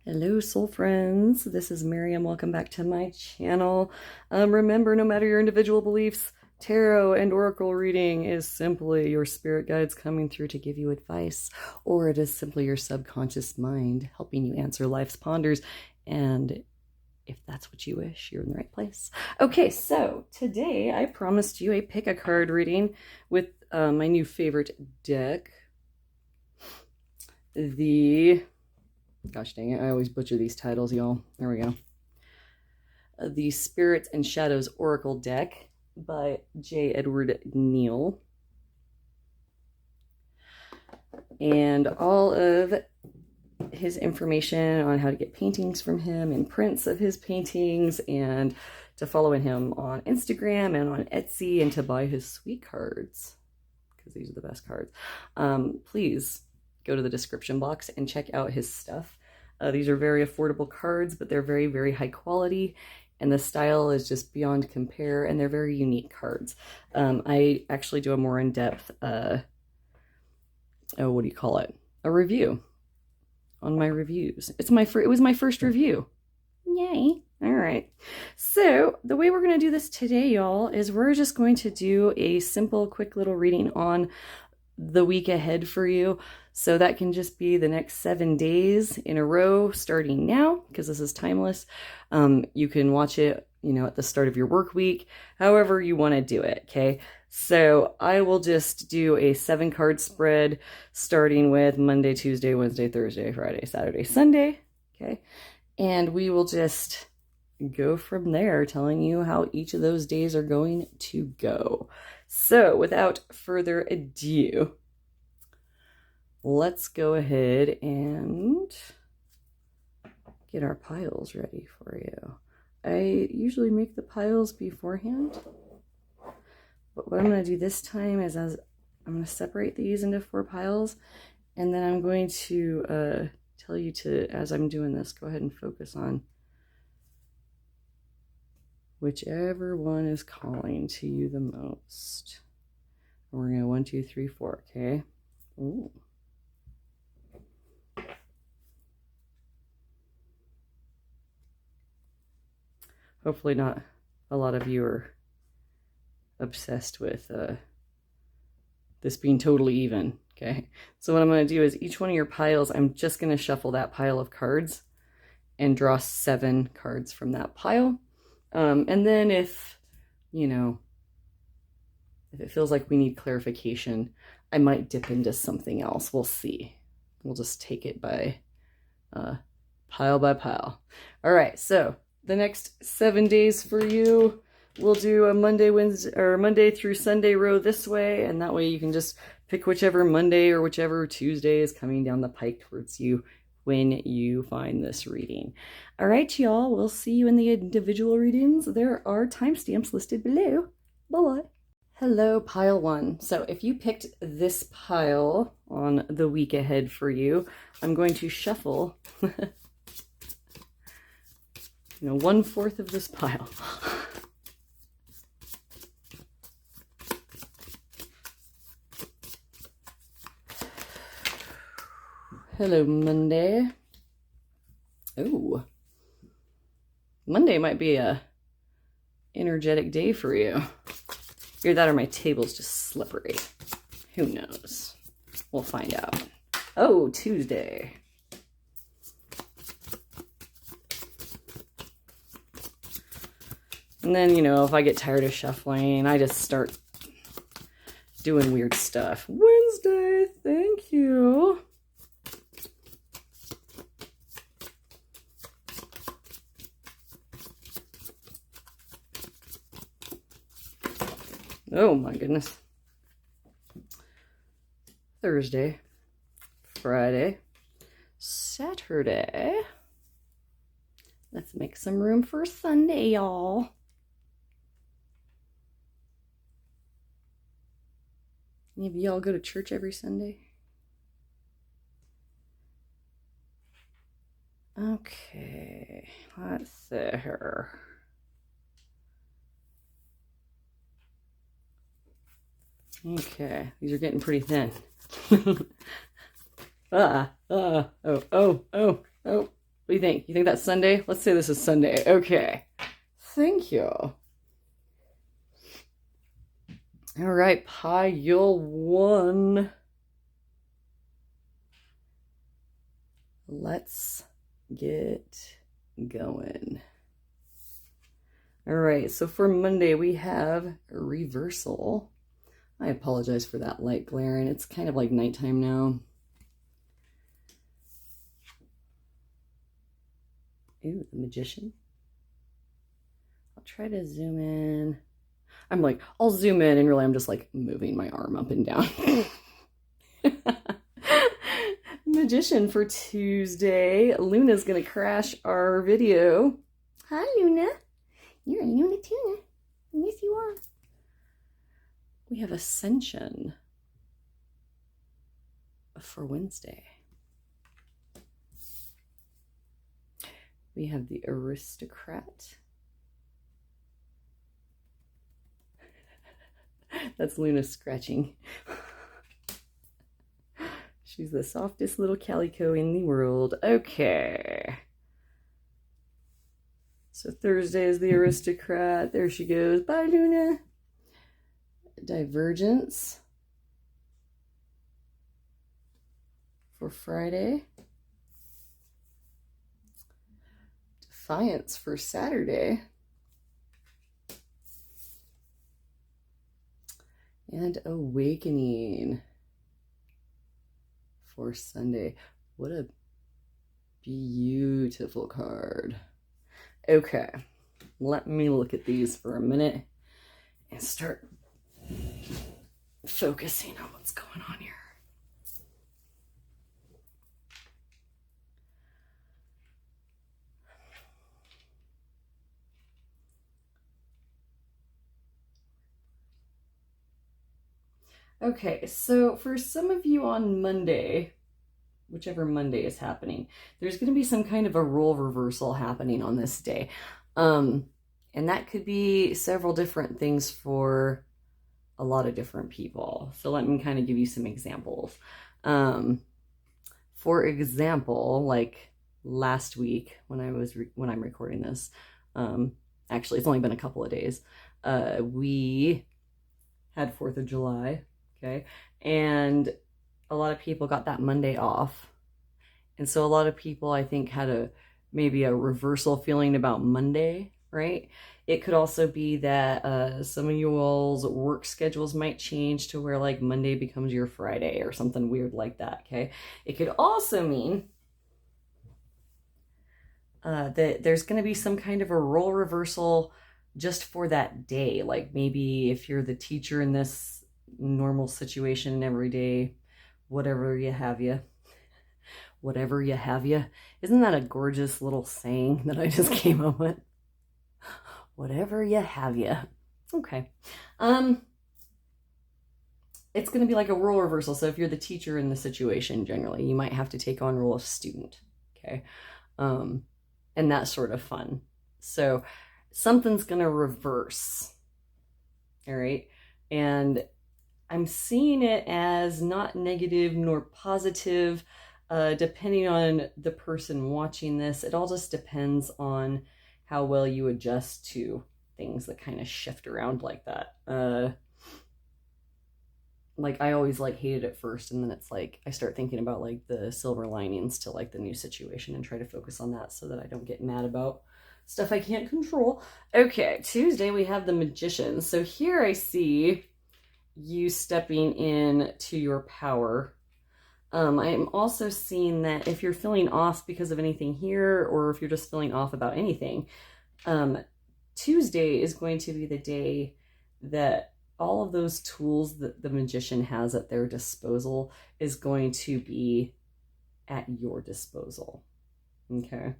Hello, soul friends. This is Miriam. Welcome back to my channel. Remember, no matter your individual beliefs, tarot and oracle reading is simply your spirit guides coming through to give you advice, or it is simply your subconscious mind helping you answer life's ponders. And if that's what you wish, you're in the right place. Okay, so today I promised you a pick a card reading with my new favorite deck, gosh dang it, I always butcher these titles, y'all. There we go. The Spirits and Shadows Oracle deck by J. Edward Neill. And all of his information on how to get paintings from him and prints of his paintings, and to follow him on Instagram and on Etsy, and to buy his sweet cards, because these are the best cards. Please go to the description box and check out his stuff. These are very affordable cards, but they're very, very high quality, and the style is just beyond compare, and they're very unique cards. I actually do a more in-depth, what do you call it? A review on my reviews. It was my first review. Yay. All right. So the way we're going to do this today, y'all, is we're just going to do a simple, quick little reading on the week ahead for you. So that can just be the next 7 days in a row, starting now, because this is timeless. You can watch it, at the start of your work week, however you want to do it. Okay. So I will just do a 7-card spread, starting with Monday, Tuesday, Wednesday, Thursday, Friday, Saturday, Sunday. Okay. And we will just go from there, telling you how each of those days are going to go. So without further ado, let's go ahead and get our piles ready for you. I usually make the piles beforehand, but what I'm going to do this time is I'm going to separate these into 4 piles, and then I'm going to tell you to, as I'm doing this, go ahead and focus on whichever one is calling to you the most. We're going to 1, 2, 3, 4, okay? Ooh. Hopefully not a lot of you are obsessed with this being totally even, okay? So what I'm going to do is each one of your piles, I'm just going to shuffle that pile of cards and draw 7 cards from that pile. And then if it feels like we need clarification, I might dip into something else. We'll see. We'll just take it by pile by pile. All right, so the next 7 days for you, we'll do a Monday through Sunday row this way, and that way you can just pick whichever Monday or whichever Tuesday is coming down the pike towards you when you find this reading. All right, y'all, we'll see you in the individual readings. There are timestamps listed below. Bye-bye. Hello, pile 1. So if you picked this pile on the week ahead for you, I'm going to shuffle 1/4 of this pile. Hello, Monday. Oh, Monday might be a energetic day for you. Either that or my table's just slippery. Who knows? We'll find out. Oh, Tuesday. And then, if I get tired of shuffling, I just start doing weird stuff. Wednesday, thank you. Oh my goodness. Thursday, Friday, Saturday. Let's make some room for Sunday, y'all. Any of y'all go to church every Sunday? Okay, let's see here. Okay, these are getting pretty thin. Oh. do you think? You think that's Sunday? Let's say this is Sunday. Okay. Thank you. All right, pile 1. Let's get going. All right, so for Monday we have a reversal. I apologize for that light glaring. It's kind of like nighttime now. Ooh, the Magician. I'll try to zoom in. I'm like, I'll zoom in and really I'm just like moving my arm up and down. Magician for Tuesday. Luna's gonna crash our video. Hi, Luna. You're a Luna Tuna. Yes, you are. We have Ascension for Wednesday. We have the Aristocrat. That's Luna scratching. She's the softest little calico in the world. Okay. So Thursday is the Aristocrat. There she goes. Bye, Luna. Divergence for Friday. Defiance for Saturday. And Awakening for Sunday. What a beautiful card. Okay, let me look at these for a minute and start focusing on what's going on here. Okay, so for some of you on Monday, whichever Monday is happening, there's going to be some kind of a role reversal happening on this day. And that could be several different things for a lot of different people. So let me kind of give you some examples. For example, like last week when I'm recording this, actually it's only been a couple of days, we had 4th of July, okay? And a lot of people got that Monday off. And so a lot of people, I think, had maybe a reversal feeling about Monday, right? It could also be that some of you all's work schedules might change to where like Monday becomes your Friday or something weird like that, okay? It could also mean that there's going to be some kind of a role reversal just for that day. Like maybe if you're the teacher in this normal situation every day, whatever you have you. Whatever you have you. Isn't that a gorgeous little saying that I just came up with? Whatever you have you. Okay. It's going to be like a role reversal. So if you're the teacher in the situation, generally, you might have to take on role of student. Okay. And that's sort of fun. So something's going to reverse. All right. And I'm seeing it as not negative nor positive. Depending on the person watching this, it all just depends on how well you adjust to things that kind of shift around like that. Like I always like hated it first, and then it's like I start thinking about like the silver linings to like the new situation and try to focus on that so that I don't get mad about stuff I can't control. Okay, Tuesday we have the Magician. So here I see you stepping in to your power. I'm also seeing that if you're feeling off because of anything here, or if you're just feeling off about anything, Tuesday is going to be the day that all of those tools that the Magician has at their disposal is going to be at your disposal. Okay.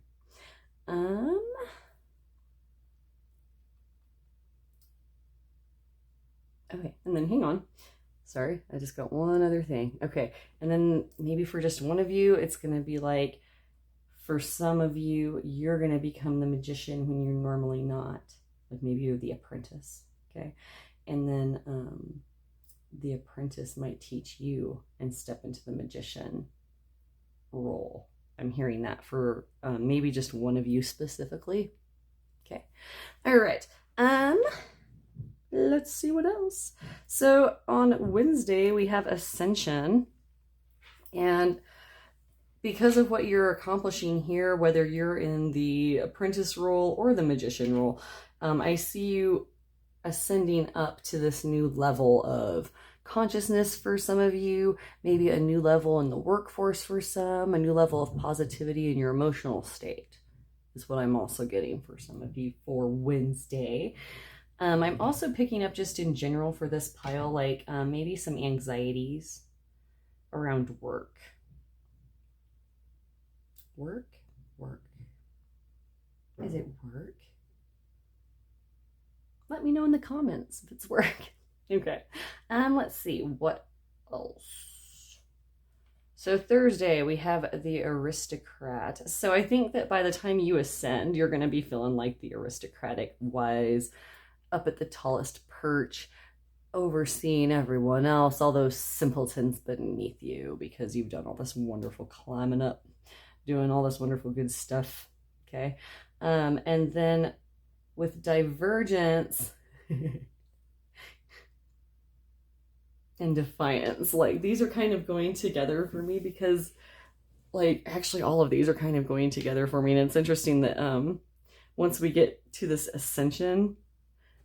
Okay, and then hang on. Sorry, I just got one other thing. Okay, and then maybe for just one of you, it's going to be like, for some of you, you're going to become the Magician when you're normally not. Like maybe you're the Apprentice, okay? And then the Apprentice might teach you and step into the Magician role, I'm hearing that for maybe just one of you specifically. Okay. All right. Let's see what else. So on Wednesday, we have Ascension. And because of what you're accomplishing here, whether you're in the apprentice role or the magician role, I see you ascending up to this new level of consciousness for some of you, maybe a new level in the workforce for some, a new level of positivity in your emotional state is what I'm also getting for some of you for Wednesday. I'm also picking up just in general for this pile, like maybe some anxieties around work. Work? Is it work? Let me know in the comments if it's work. Okay. Let's see what else. So Thursday we have the aristocrat. So I think that by the time you ascend, you're going to be feeling like the aristocratic wise, up at the tallest perch, overseeing everyone else, all those simpletons beneath you, because you've done all this wonderful climbing up, doing all this wonderful good stuff. Okay. And then with divergence and defiance, like these are kind of going together for me, because like actually all of these are kind of going together for me. And it's interesting that once we get to this ascension,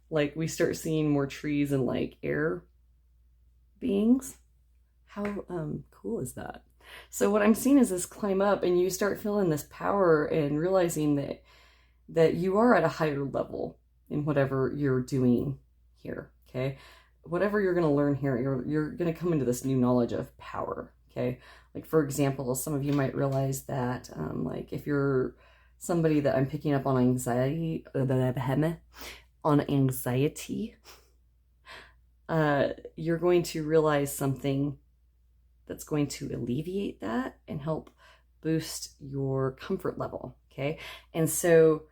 like we start seeing more trees and like air beings. How cool is that? So what I'm seeing is this climb up, and you start feeling this power and realizing that you are at a higher level in whatever you're doing here. Okay, whatever you're going to learn here, you're going to come into this new knowledge of power. Okay, like for example, some of you might realize that like if you're somebody that I'm picking up on anxiety, you're going to realize something that's going to alleviate that and help boost your comfort level. Okay. And so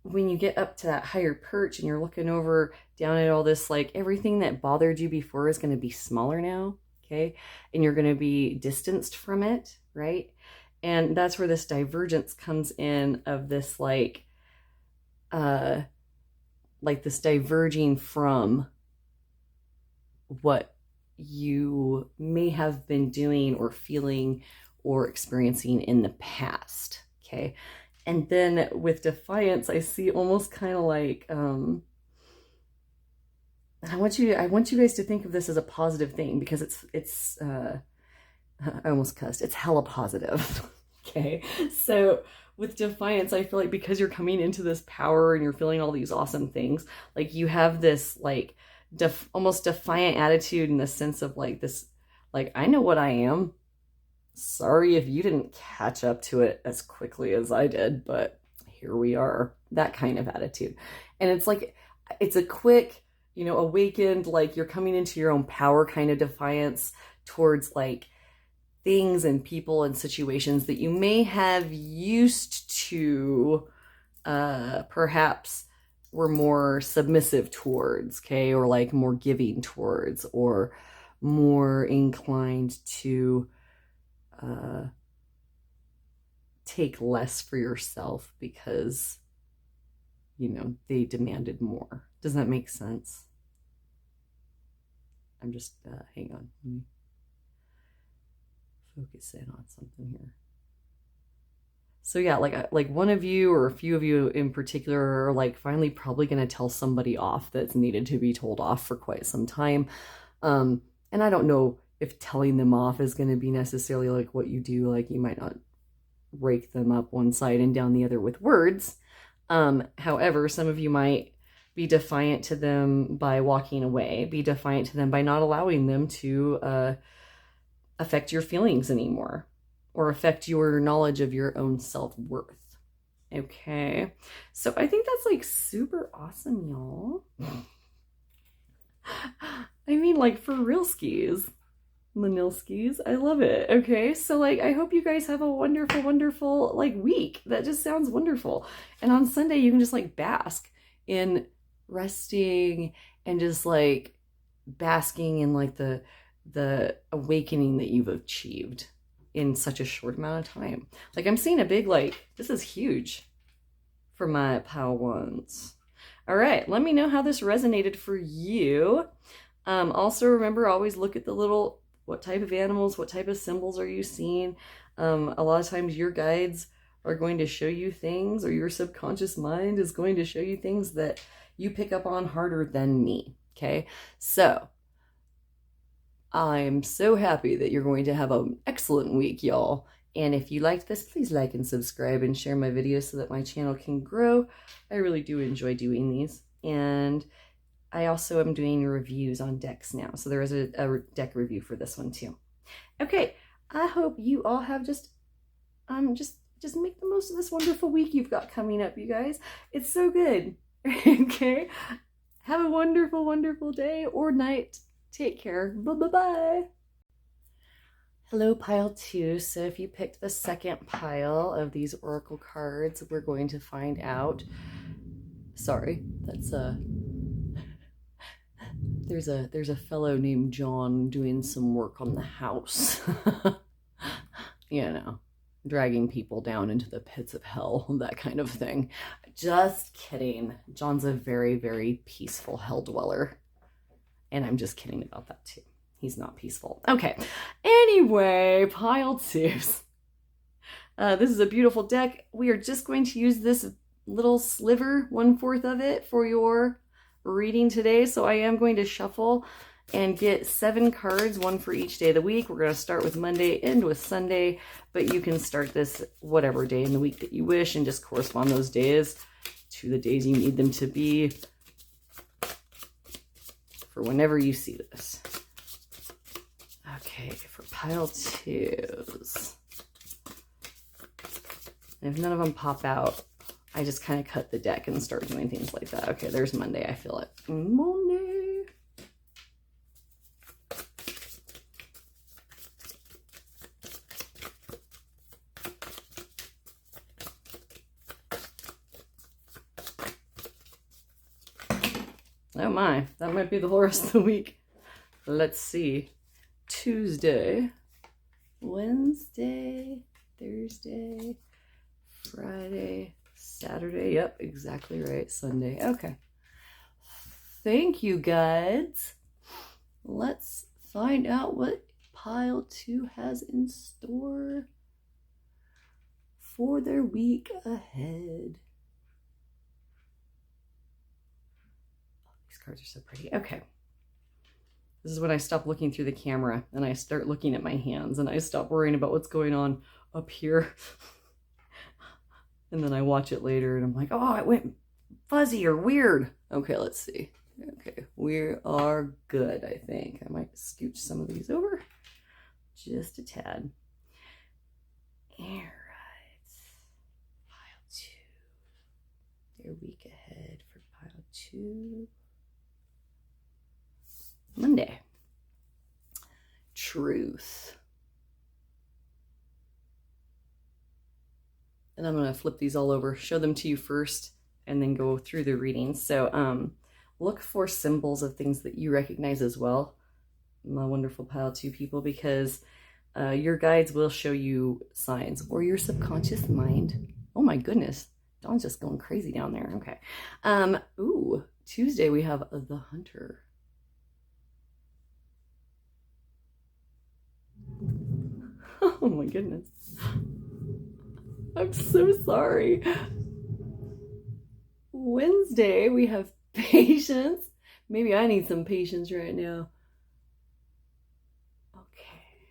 when you get up to that higher perch and you're looking over down at all this, like everything that bothered you before is going to be smaller now. Okay. And you're going to be distanced from it. Right. And that's where this divergence comes in, of this like this diverging from what you may have been doing or feeling or experiencing in the past. Okay. And then with defiance, I see almost kind of like, I want you guys to think of this as a positive thing, because it's I almost cussed. It's hella positive. Okay. So with defiance, I feel like because you're coming into this power and you're feeling all these awesome things, like you have this like almost defiant attitude, in the sense of like this, like, I know what I am. Sorry if you didn't catch up to it as quickly as I did, but here we are. That kind of attitude. And it's like, it's a quick, awakened, like you're coming into your own power kind of defiance towards like things and people and situations that you may have used to perhaps were more submissive towards, okay, or like more giving towards, or more inclined to take less for yourself because, they demanded more. Does that make sense? I'm just, hang on. Let me focus in on something here. So yeah, like one of you or a few of you in particular are like finally probably going to tell somebody off that's needed to be told off for quite some time. And I don't know if telling them off is going to be necessarily like what you do. Like you might not rake them up one side and down the other with words. However, some of you might be defiant to them by walking away, be defiant to them by not allowing them to affect your feelings anymore, or affect your knowledge of your own self-worth. Okay. So I think that's like super awesome, y'all. I mean, like for real skis. The Neill skis. I love it. Okay. So like, I hope you guys have a wonderful, wonderful like week. That just sounds wonderful. And on Sunday, you can just like bask in resting and just like basking in like the awakening that you've achieved in such a short amount of time. Like I'm seeing a big, like, this is huge for my pile ones. All right, let me know how this resonated for you. Also remember, always look at the little, what type of animals, what type of symbols are you seeing? A lot of times your guides are going to show you things, or your subconscious mind is going to show you things that you pick up on harder than me, okay? So I'm so happy that you're going to have an excellent week, y'all. And if you liked this, please like and subscribe and share my videos so that my channel can grow. I really do enjoy doing these. And I also am doing reviews on decks now. So there is a deck review for this one too. Okay, I hope you all have just make the most of this wonderful week you've got coming up, you guys. It's so good. Okay, have a wonderful, wonderful day or night. Take care. Bye-bye. Hello, pile 2. So if you picked the second pile of these oracle cards, we're going to find out. Sorry, that's there's a fellow named John doing some work on the house. You know, dragging people down into the pits of hell, that kind of thing. Just kidding. John's a very, very peaceful hell dweller. And I'm just kidding about that too. He's not peaceful. Okay. Anyway, pile 2s. This is a beautiful deck. We are just going to use this little sliver, 1/4 of it, for your reading today. So I am going to shuffle and get 7 cards, 1 for each day of the week. We're going to start with Monday, end with Sunday, but you can start this whatever day in the week that you wish and just correspond those days to the days you need them to be for whenever you see this. Okay, for pile 2s. And if none of them pop out, I just kind of cut the deck and start doing things like that. Okay, there's Monday. I feel it. Monday. Oh my, that might be the whole rest of the week. Let's see. Tuesday, Wednesday, Thursday, Friday, Saturday. Yep, exactly right. Sunday. Okay. Thank you, guides. Let's find out what pile 2 has in store for their week ahead. Oh, these cards are so pretty. Okay. This is when I stop looking through the camera and I start looking at my hands and I stop worrying about what's going on up here. And then I watch it later and I'm like, oh, it went fuzzy or weird. Okay, let's see. Okay, we are good, I think. I might scooch some of these over just a tad. All right. Pile 2. Their week ahead for pile 2. Monday. Truth. And I'm going to flip these all over, show them to you first, and then go through the readings. So look for symbols of things that you recognize as well, my wonderful pile 2 people, because your guides will show you signs, or your subconscious mind. Oh my goodness. Dawn's just going crazy down there. Okay. Ooh, Tuesday we have the Hunter. Oh my goodness. I'm so sorry. Wednesday, we have patience. Maybe I need some patience right now. Okay.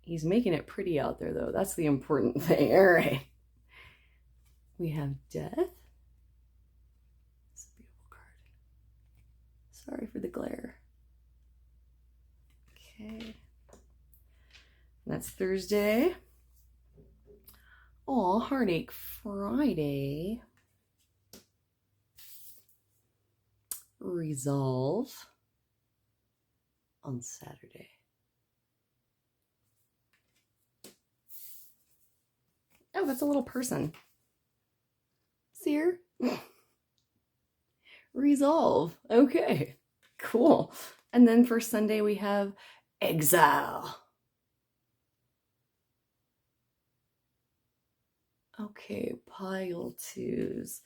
He's making it pretty out there, though. That's the important thing. All right. We have death. It's a beautiful card. Sorry for the glare. Okay. That's Thursday. Oh, Heartache Friday. Resolve on Saturday. Oh, that's a little person. Seer. Resolve. Okay, cool. And then for Sunday, we have exile. Okay, pile twos.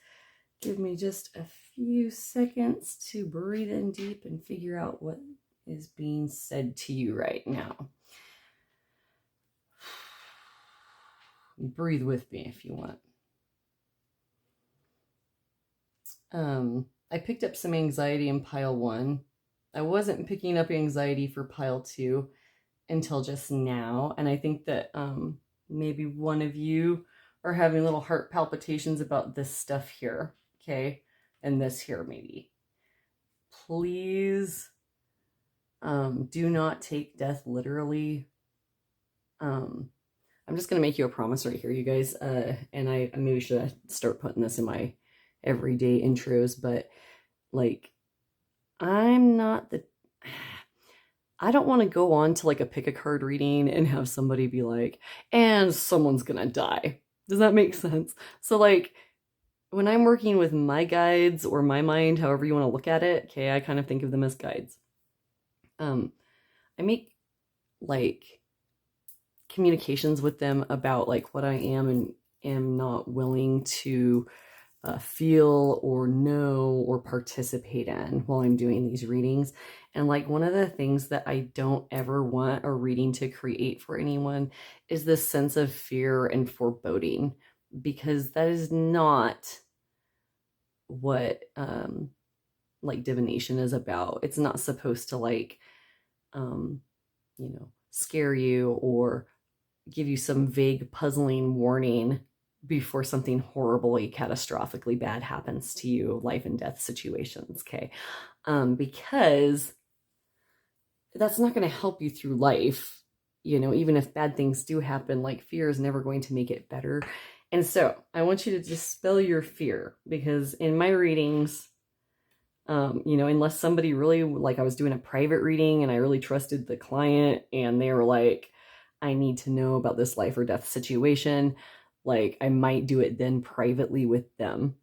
Give me just a few seconds to breathe in deep and figure out what is being said to you right now. Breathe with me if you want. I picked up some anxiety in pile 1. I wasn't picking up anxiety for pile 2 until just now, and I think that maybe one of you are having little heart palpitations about this stuff here, okay? And this here maybe. Please do not take death literally. I'm just going to make you a promise right here, you guys, and I maybe should start putting this in my everyday intros, but like, I don't want to go on to like a pick a card reading and have somebody be like, and someone's gonna die. Does that make sense? So like, when I'm working with my guides or my mind, however you want to look at it, okay, I kind of think of them as guides. I make like communications with them about like what I am and am not willing to feel or know or participate in while I'm doing these readings. And like, one of the things that I don't ever want a reading to create for anyone is this sense of fear and foreboding, because that is not what like divination is about. It's not supposed to like scare you or give you some vague puzzling warning before something horribly catastrophically bad happens to you, life and death situations, okay? Because that's not going to help you through life, even if bad things do happen. Like, fear is never going to make it better. And so I want you to dispel your fear, because in my readings, unless somebody really, like, I was doing a private reading and I really trusted the client and they were like, I need to know about this life or death situation, like, I might do it then privately with them.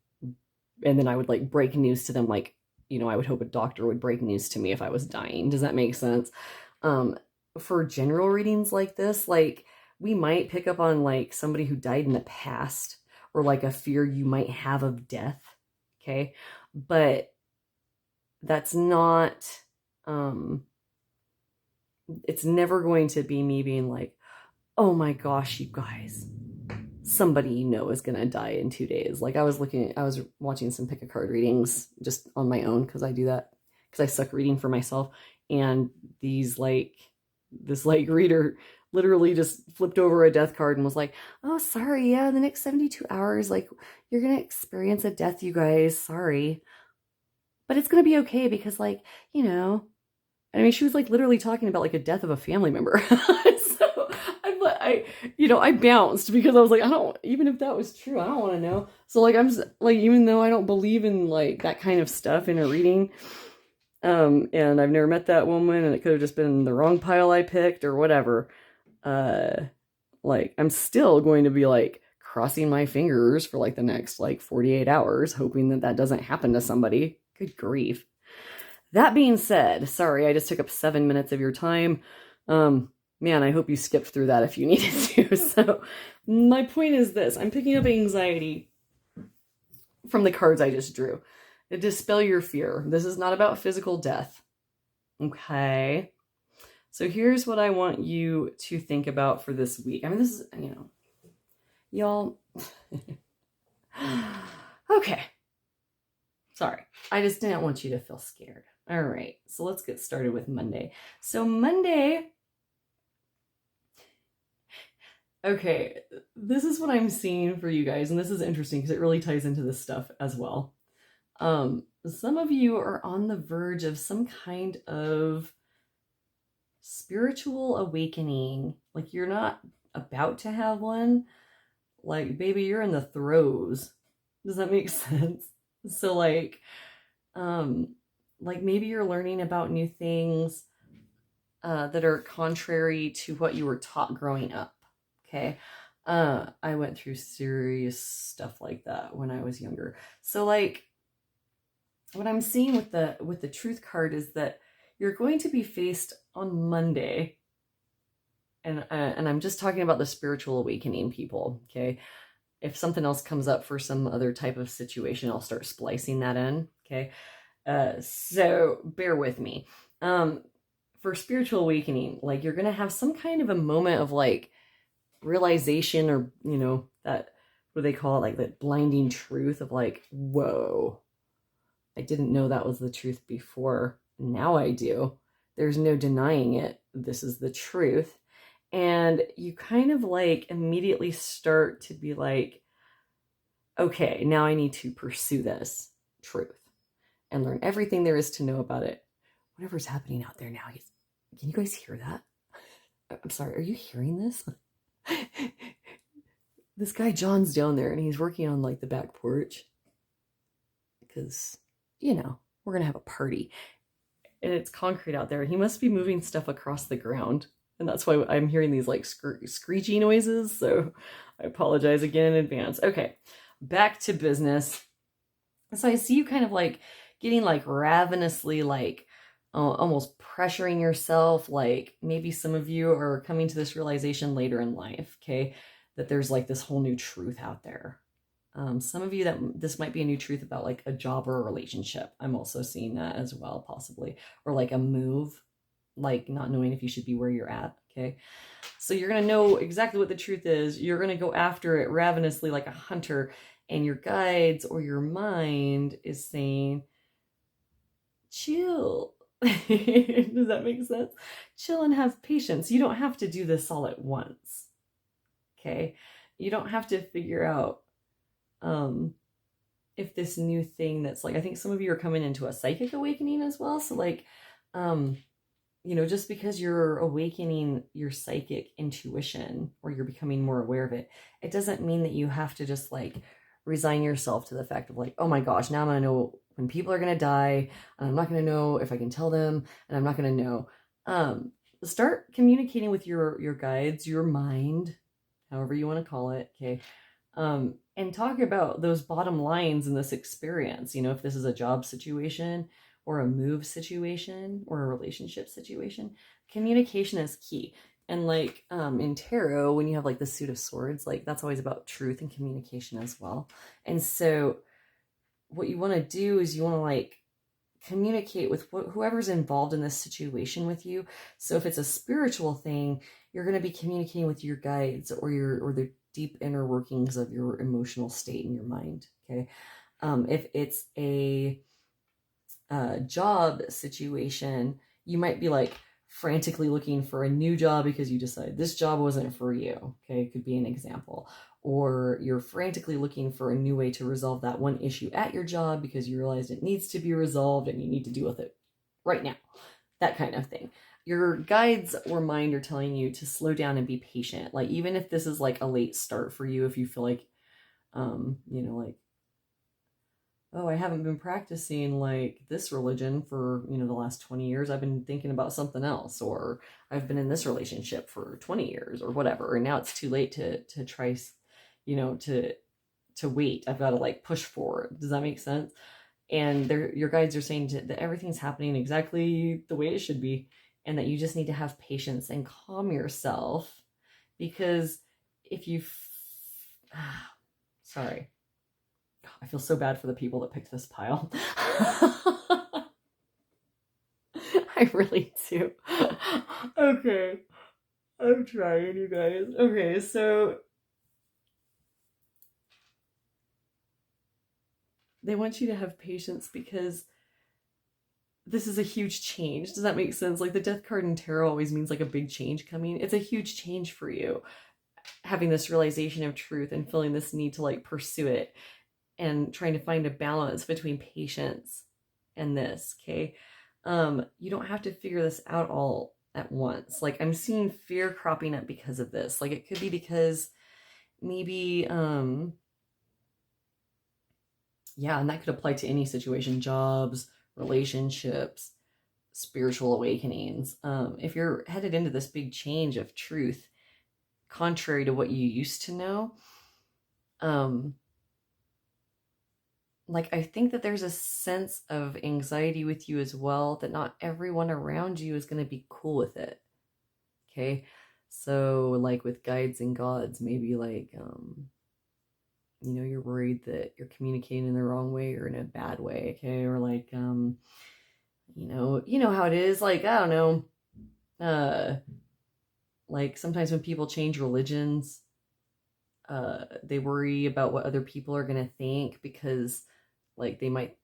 And then I would like break news to them, like, I would hope a doctor would break news to me if I was dying. Does that make sense? For general readings like this, like, we might pick up on like somebody who died in the past, or like a fear you might have of death. Okay. But that's not, it's never going to be me being like, oh my gosh, you guys, somebody is going to die in 2 days. Like, I was watching some pick a card readings just on my own, because I do that because I suck reading for myself. And this reader literally just flipped over a death card and was like, oh, sorry, yeah, the next 72 hours, like, you're going to experience a death, you guys, sorry. But it's going to be okay, because, like, I mean, she was like literally talking about like a death of a family member. So I bounced, because I was like, even if that was true, I don't want to know. So like, I'm just, like, even though I don't believe in like that kind of stuff in a reading, and I've never met that woman, and it could have just been the wrong pile I picked or whatever, like, I'm still going to be like crossing my fingers for like the next like 48 hours, hoping that doesn't happen to somebody. Good grief. That being said, sorry, I just took up 7 minutes of your time. Man, I hope you skipped through that if you needed to. So my point is this: I'm picking up anxiety from the cards I just drew. To dispel your fear. This is not about physical death. Okay? So here's what I want you to think about for this week. I mean, this is, y'all. Okay. Sorry. I just didn't want you to feel scared. All right. So let's get started with Monday. So Monday. Okay. This is what I'm seeing for you guys. And this is interesting because it really ties into this stuff as well. Some of you are on the verge of some kind of spiritual awakening. Like, you're not about to have one. Like, baby, you're in the throes. Does that make sense? So like maybe you're learning about new things that are contrary to what you were taught growing up. Okay. I went through serious stuff like that when I was younger. So like, what I'm seeing with the truth card is that you're going to be faced on Monday, and I'm just talking about the spiritual awakening people, okay? If something else comes up for some other type of situation, I'll start splicing that in, okay? So bear with me. For spiritual awakening, like you're going to have some kind of a moment of like realization, or, you know, that, what do they call it? Like that blinding truth of like, whoa, I didn't know that was the truth before. Now I do. There's no denying it. This is the truth. And you kind of like immediately start to be like, okay, now I need to pursue this truth and learn everything there is to know about it. Whatever's happening out there now. Can you guys hear that? I'm sorry, are you hearing this? This guy John's down there and he's working on like the back porch because, you know, we're going to have a party. And it's concrete out there. He must be moving stuff across the ground. And that's why I'm hearing these like screechy noises. So I apologize again in advance. Okay, back to business. So I see you kind of like getting like ravenously like almost pressuring yourself. Like maybe some of you are coming to this realization later in life, okay, that there's like this whole new truth out there. Some of you that this might be a new truth about like a job or a relationship. I'm also seeing that as well, possibly. Or like a move, like not knowing if you should be where you're at, okay? So you're going to know exactly what the truth is. You're going to go after it ravenously like a hunter, and your guides or your mind is saying, chill. Does that make sense? Chill and have patience. You don't have to do this all at once, okay? You don't have to figure out if this new thing that's like, I think some of you are coming into a psychic awakening as well. So like, you know, just because you're awakening your psychic intuition or you're becoming more aware of it, it doesn't mean that you have to just like resign yourself to the fact of like, oh my gosh, now I'm going to know when people are going to die, and I'm not going to know if I can tell them, and I'm not going to know. Start communicating with your guides, your mind, however you want to call it, okay? And talk about those bottom lines in this experience. You know, if this is a job situation or a move situation or a relationship situation, communication is key. And like in tarot, when you have like the Suit of Swords, like that's always about truth and communication as well. And so what you want to do is you want to like communicate with whoever's involved in this situation with you. So if it's a spiritual thing, you're going to be communicating with your guides or the deep inner workings of your emotional state in your mind. Okay. If it's a job situation, you might be like frantically looking for a new job because you decided this job wasn't for you. Okay. It could be an example. Or you're frantically looking for a new way to resolve that one issue at your job because you realized it needs to be resolved and you need to deal with it right now. That kind of thing. Your guides or mind are telling you to slow down and be patient. Like, even if this is like a late start for you, if you feel like, you know, like, oh, I haven't been practicing like this religion for, you know, the last 20 years. I've been thinking about something else, or I've been in this relationship for 20 years or whatever. And now it's too late to try, you know, to wait. I've got to like push forward. Does that make sense? And your guides are saying that everything's happening exactly the way it should be, and that you just need to have patience and calm yourself, because if you, sorry, I feel so bad for the people that picked this pile. I really do. Okay. I'm trying, you guys. Okay, so they want you to have patience because this is a huge change. Does that make sense? Like the death card in tarot always means like a big change coming. It's a huge change for you, having this realization of truth and feeling this need to like pursue it and trying to find a balance between patience and this, okay? You don't have to figure this out all at once. Like I'm seeing fear cropping up because of this. Like it could be because maybe, yeah, and that could apply to any situation, jobs, relationships, spiritual awakenings. If you're headed into this big change of truth, contrary to what you used to know, like, I think that there's a sense of anxiety with you as well, that not everyone around you is going to be cool with it. Okay. So like with guides and gods, maybe like, you know, you're worried that you're communicating in the wrong way or in a bad way. Okay. Or like, you know how it is. Like, I don't know. Like sometimes when people change religions, they worry about what other people are going to think, because like they might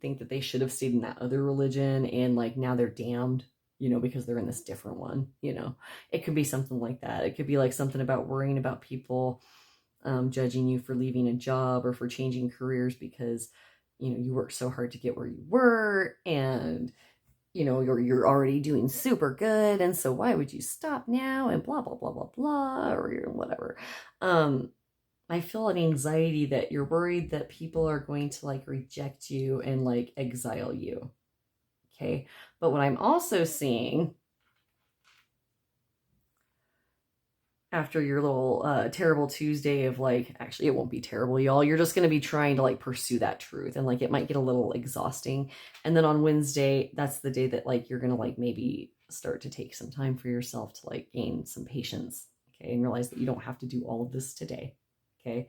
think that they should have stayed in that other religion, and like now they're damned, you know, because they're in this different one. You know, it could be something like that. It could be like something about worrying about people judging you for leaving a job or for changing careers because, you know, you worked so hard to get where you were, and you know, you're already doing super good, and so why would you stop now, and blah blah blah blah blah, or whatever. I feel an anxiety that you're worried that people are going to like reject you and like exile you. Okay. But what I'm also seeing after your little terrible Tuesday of like, actually it won't be terrible, y'all, you're just going to be trying to like pursue that truth, and like it might get a little exhausting. And then on Wednesday, that's the day that like you're going to like maybe start to take some time for yourself to like gain some patience. Okay. And realize that you don't have to do all of this today. Okay.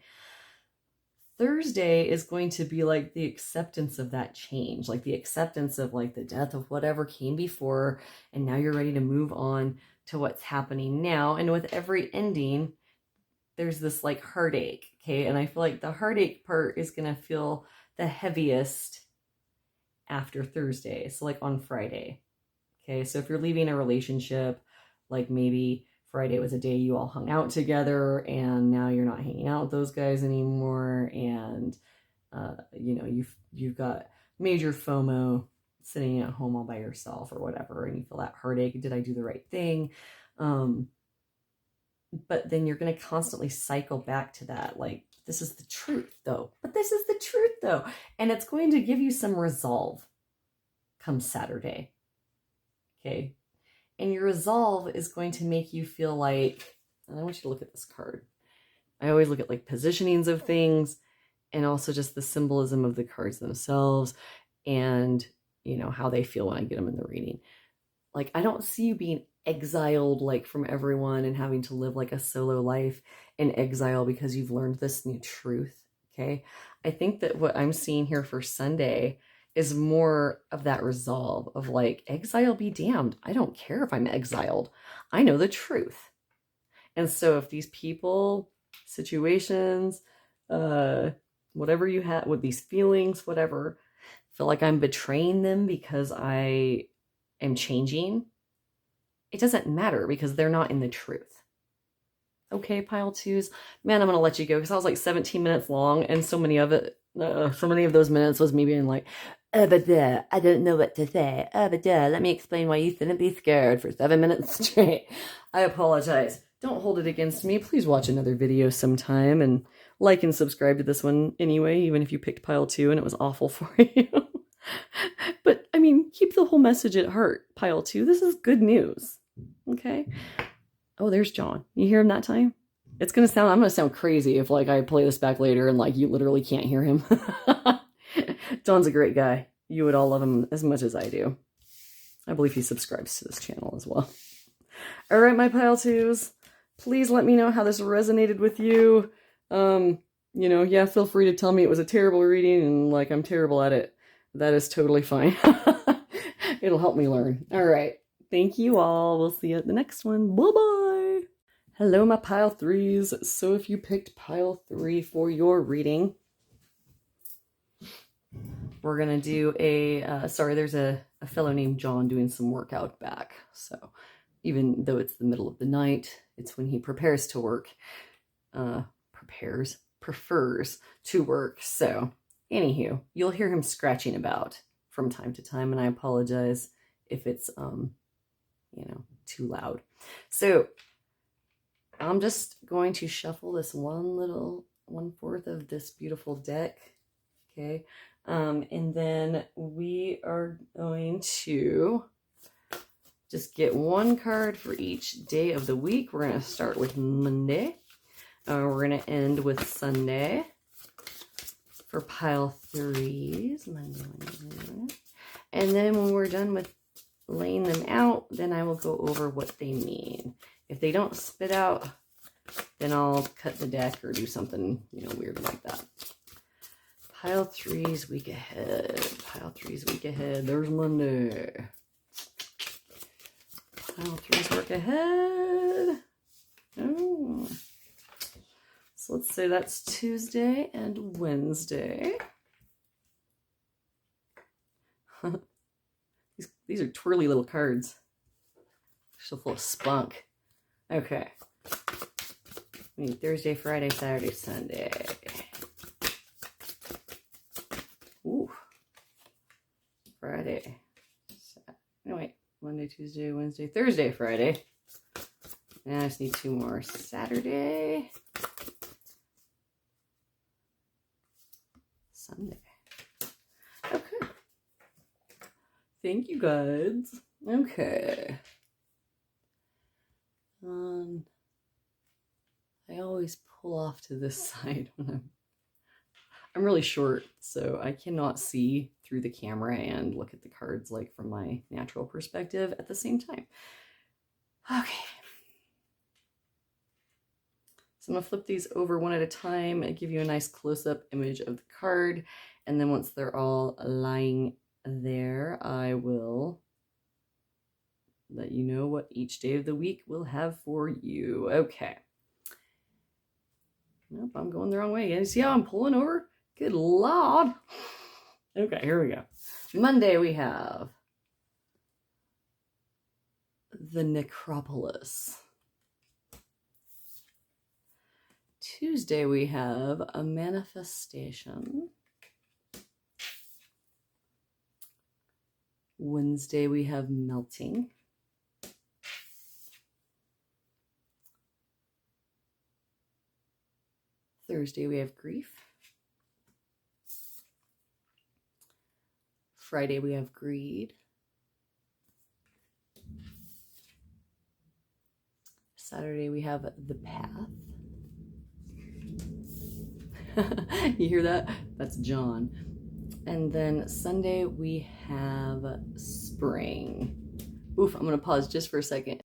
Thursday is going to be like the acceptance of that change, like the acceptance of like the death of whatever came before, and now you're ready to move on to what's happening now. And with every ending, there's this like heartache, okay? And I feel like the heartache part is going to feel the heaviest after Thursday, so like on Friday, okay? So if you're leaving a relationship, like maybe Friday was a day you all hung out together, and now you're not hanging out with those guys anymore, and you know, you've got major FOMO sitting at home all by yourself or whatever, and you feel that heartache. Did I do the right thing? But then you're going to constantly cycle back to that, like, this is the truth though, but this is the truth though, and it's going to give you some resolve come Saturday, okay? And your resolve is going to make you feel like, and I want you to look at this card. I always look at like positionings of things, and also just the symbolism of the cards themselves, and, you know, how they feel when I get them in the reading. Like, I don't see you being exiled like from everyone and having to live like a solo life in exile because you've learned this new truth, okay? I think that what I'm seeing here for Sunday is more of that resolve of like, exile be damned. I don't care if I'm exiled. I know the truth. And so if these people, situations, whatever you have with these feelings, whatever, feel like I'm betraying them because I am changing, it doesn't matter because they're not in the truth. Okay, pile twos. Man, I'm going to let you go because I was like 17 minutes long, and so many of those minutes was me being like, but I don't know what to say. But let me explain why you shouldn't be scared for 7 minutes straight. I apologize. Don't hold it against me. Please watch another video sometime and like and subscribe to this one anyway, even if you picked pile 2 and it was awful for you. But I mean, keep the whole message at heart, pile 2. This is good news. Okay. Oh, there's John. You hear him that time? I'm going to sound crazy if like I play this back later and like you literally can't hear him. John's a great guy. You would all love him as much as I do. I believe he subscribes to this channel as well. All right, my pile twos. Please let me know how this resonated with you. You know, yeah, feel free to tell me it was a terrible reading and like I'm terrible at it. That is totally fine. It'll help me learn. All right. Thank you all. We'll see you at the next one. Bye-bye. Hello, my pile threes. So if you picked pile 3 for your reading, we're going to do there's a fellow named John doing some work out back. So even though it's the middle of the night, it's when he prepares to work. Prefers to work. So anywho, you'll hear him scratching about from time to time, and I apologize if it's, you know, too loud. So I'm just going to shuffle this 1/4 of this beautiful deck. Okay. And then we are going to just get one card for each day of the week. We're going to start with Monday. We're going to end with Sunday. for pile 3s. Monday. And then when we're done with laying them out, then I will go over what they mean. If they don't spit out, then I'll cut the deck or do something, you know, weird like that. Pile 3's week ahead. Pile 3's week ahead. There's Monday. Pile 3's work ahead. Oh. So let's say that's Tuesday and Wednesday. These are twirly little cards. Still full of spunk. Okay. We need Thursday, Friday, Saturday, Sunday. Ooh. Friday. No, wait. Monday, Tuesday, Wednesday, Thursday, Friday. And I just need 2 more. Saturday. Sunday. Okay. Thank you, guys. Okay. I always pull off to this side when I'm really short, so I cannot see through the camera and look at the cards like from my natural perspective at the same time. Okay. So I'm going to flip these over one at a time and give you a nice close-up image of the card. And then once they're all lying there, I will let you know what each day of the week will have for you. Okay. Nope, I'm going the wrong way again. See how I'm pulling over? Good Lord. Okay, here we go. Monday we have the Necropolis. Tuesday we have a manifestation. Wednesday we have melting. Thursday we have grief. Friday we have greed. Saturday we have the path. You hear that? That's John. And then Sunday we have spring. Oof, I'm gonna pause just for a second.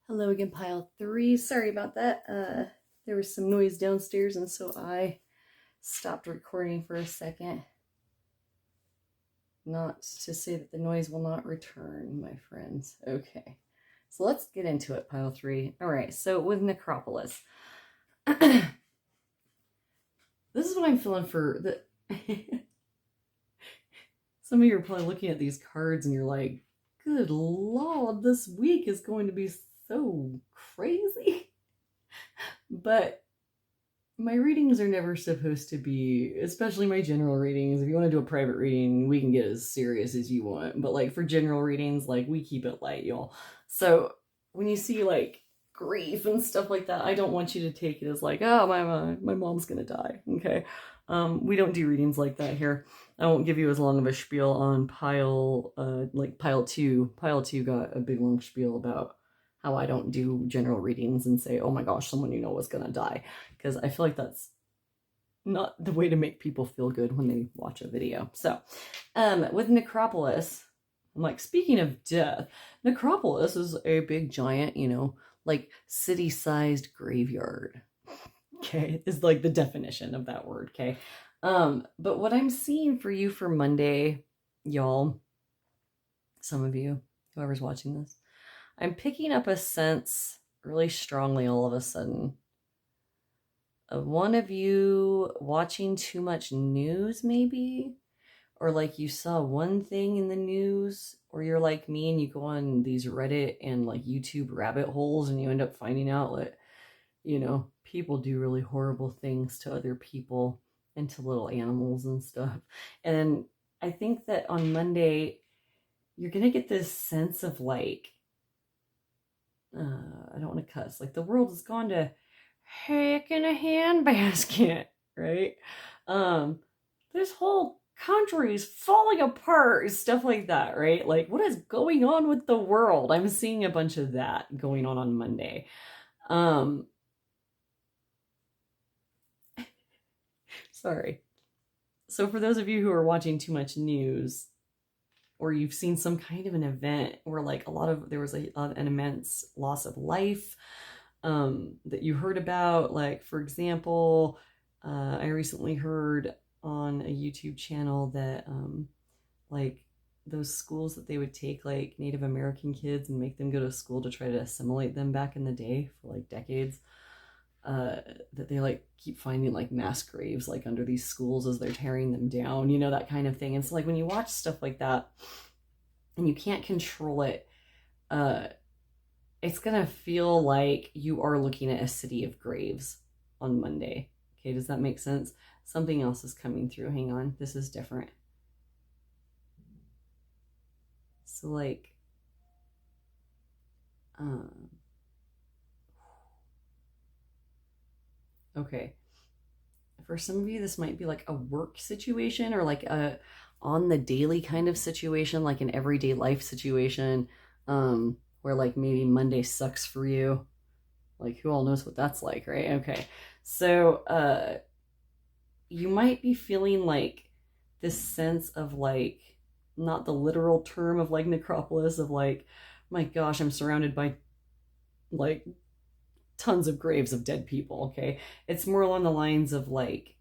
Hello again, pile 3. Sorry about that. There was some noise downstairs, and so I stopped recording for a second. Not to say that the noise will not return, my friends. Okay, so let's get into it, pile 3. All right, so with Necropolis. This is what I'm feeling for the... Some of you are probably looking at these cards and you're like, good Lord, this week is going to be so crazy. But my readings are never supposed to be, especially my general readings. If you want to do a private reading, we can get as serious as you want. But like for general readings, like we keep it light, y'all. So when you see like grief and stuff like that, I don't want you to take it as like, oh, my mom's gonna die. Okay. We don't do readings like that here. I won't give you as long of a spiel on pile 2. Pile 2 got a big long spiel about how I don't do general readings and say, oh my gosh, someone you know is gonna die. Because I feel like that's not the way to make people feel good when they watch a video. So, with Necropolis, I'm like, speaking of death, Necropolis is a big giant, you know, like city-sized graveyard. Okay, is like the definition of that word, okay? But what I'm seeing for you for Monday, y'all, some of you, whoever's watching this, I'm picking up a sense really strongly all of a sudden of one of you watching too much news, maybe, or like you saw one thing in the news, or you're like me and you go on these Reddit and like YouTube rabbit holes and you end up finding out that, you know, people do really horrible things to other people and to little animals and stuff. And I think that on Monday, you're going to get this sense of like, I don't want to cuss, like the world has gone to heck in a handbasket, right? This whole country is falling apart, stuff like that, right? Like, what is going on with the world? I'm seeing a bunch of that going on Monday. Sorry. So for those of you who are watching too much news, or you've seen some kind of an event where like there was an immense loss of life that you heard about, like for example, I recently heard on a YouTube channel that like those schools that they would take like Native American kids and make them go to school to try to assimilate them back in the day for like decades, that they like keep finding like mass graves like under these schools as they're tearing them down, you know, that kind of thing. And so like when you watch stuff like that and you can't control it, it's gonna feel like you are looking at a city of graves on Monday. Okay, does that make sense? Something else is coming through. Hang on, this is different. So like okay, for some of you this might be like a work situation or like a on the daily kind of situation, like an everyday life situation, where like maybe Monday sucks for you. Like who all knows what that's like, right? Okay, so you might be feeling like this sense of like, not the literal term of like necropolis of like, my gosh, I'm surrounded by like tons of graves of dead people. Okay, it's more along the lines of like,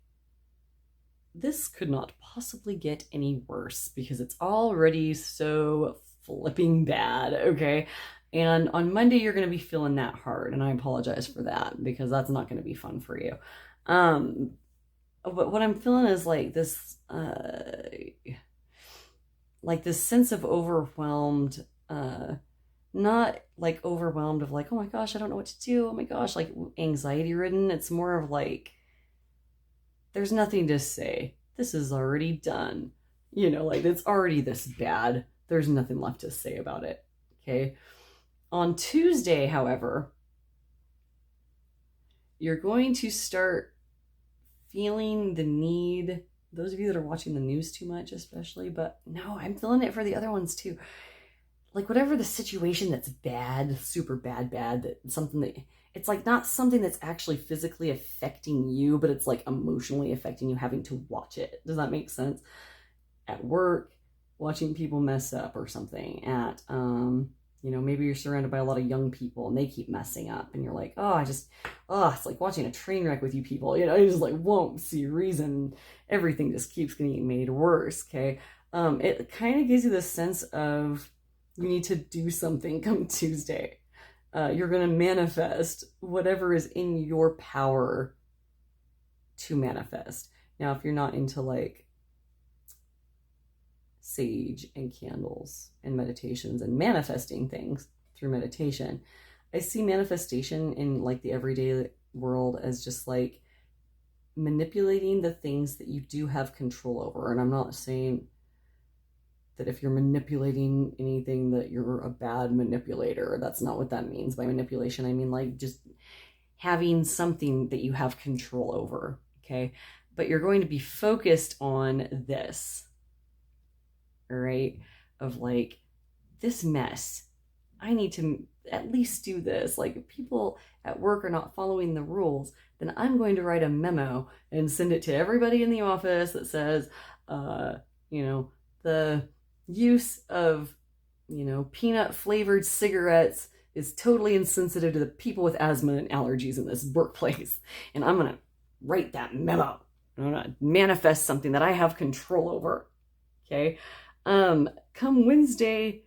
this could not possibly get any worse because it's already so flipping bad. Okay, and on Monday you're going to be feeling that hard, and I apologize for that because that's not going to be fun for you. But what I'm feeling is like this sense of overwhelmed, not like overwhelmed of like, oh my gosh, I don't know what to do, oh my gosh, like anxiety ridden. It's more of like, there's nothing to say, this is already done, you know, like it's already this bad, there's nothing left to say about it. Okay, on Tuesday, however, you're going to start feeling the need, those of you that are watching the news too much especially, but no, I'm feeling it for the other ones too, like whatever the situation that's bad, super bad, that something that it's like not something that's actually physically affecting you, but it's like emotionally affecting you, having to watch it. Does that make sense? At work, watching people mess up or something. At you know, maybe you're surrounded by a lot of young people and they keep messing up and you're like, oh, it's like watching a train wreck with you people, you know, you just like won't see reason, everything just keeps getting made worse. Okay, it kind of gives you the sense of you need to do something come Tuesday. You're going to manifest whatever is in your power to manifest. Now, if you're not into like sage and candles and meditations and manifesting things through meditation, I see manifestation in like the everyday world as just like manipulating the things that you do have control over. And I'm not saying that if you're manipulating anything that you're a bad manipulator. That's not what that means by manipulation. I mean like just having something that you have control over. Okay, but you're going to be focused on this, all right, of like, this mess, I need to at least do this. Like if people at work are not following the rules, then I'm going to write a memo and send it to everybody in the office that says, you know, the use of, you know, peanut flavored cigarettes is totally insensitive to the people with asthma and allergies in this workplace. And I'm going to write that memo. I'm going to manifest something that I have control over. Okay. Come Wednesday,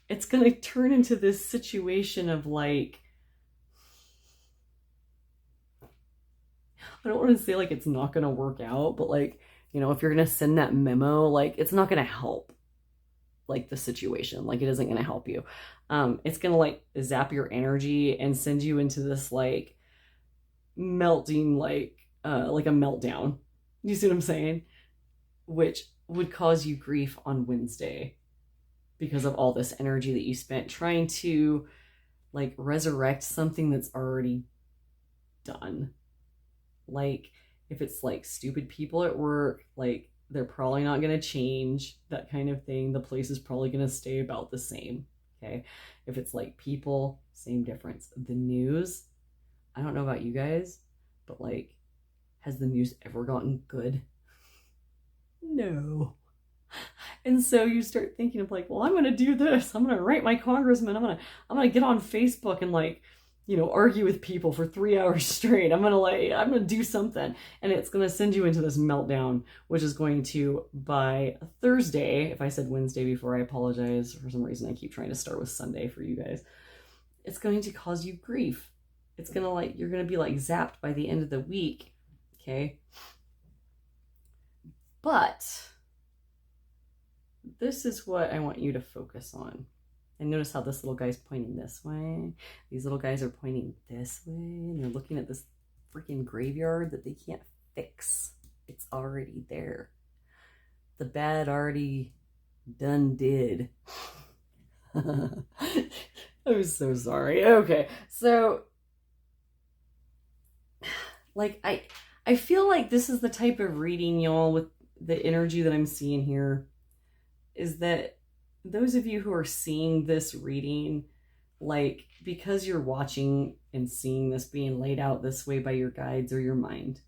it's going to turn into this situation of like, I don't want to say like it's not going to work out, but like, you know, if you're going to send that memo, like it's not going to help like the situation, like it isn't going to help you. It's going to like zap your energy and send you into this like melting, like a meltdown. You see what I'm saying? Which would cause you grief on Wednesday because of all this energy that you spent trying to like resurrect something that's already done. Like if it's like stupid people at work, like they're probably not going to change, that kind of thing. The place is probably going to stay about the same. Okay. If it's like people, same difference. The news, I don't know about you guys, but like, has the news ever gotten good? no. And so you start thinking of like, well, I'm going to do this. I'm going to write my congressman. I'm going to get on Facebook and like, argue with people for 3 hours straight. I'm going to do something. And it's going to send you into this meltdown, which is going to, by Thursday, if I said Wednesday before, I apologize. For some reason, I keep trying to start with Sunday for you guys. It's going to cause you grief. It's going to you're going to be like zapped by the end of the week. Okay. But this is what I want you to focus on. And notice how this little guy's pointing this way. These little guys are pointing this way. And they're looking at this freaking graveyard that they can't fix. It's already there. The bad already done did. I'm so sorry. Okay. So, I feel like this is the type of reading, y'all, with the energy that I'm seeing here, is that those of you who are seeing this reading, because you're watching and seeing this being laid out this way by your guides or your mind,